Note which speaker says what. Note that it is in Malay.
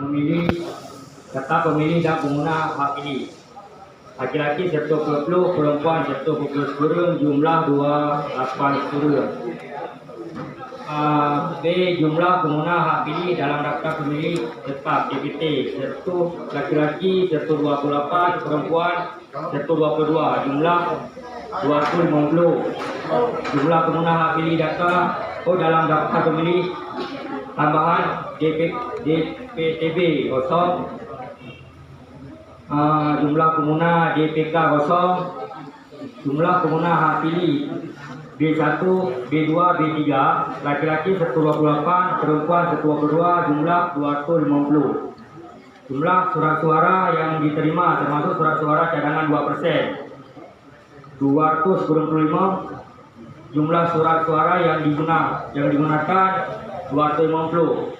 Speaker 1: memilih daftar pemilih dan pengguna hak pilih. Laki-laki 140, perempuan 140 suara, jumlah 28 suara. B. Jumlah pengguna hak pilih dalam daftar pemilih tetap DPT 1 laki-laki 128, perempuan 122, jumlah 250. Jumlah pengguna hak pilih dalam daftar pemilih tambahan DPTB kosong. Jumlah pengguna DPK kosong. Jumlah pengguna hak pilih B1, B2, B3 laki-laki 128, perempuan 122, jumlah 250. Jumlah surat suara yang diterima termasuk surat suara cadangan 2%, 295. Jumlah surat suara yang digunakan 250.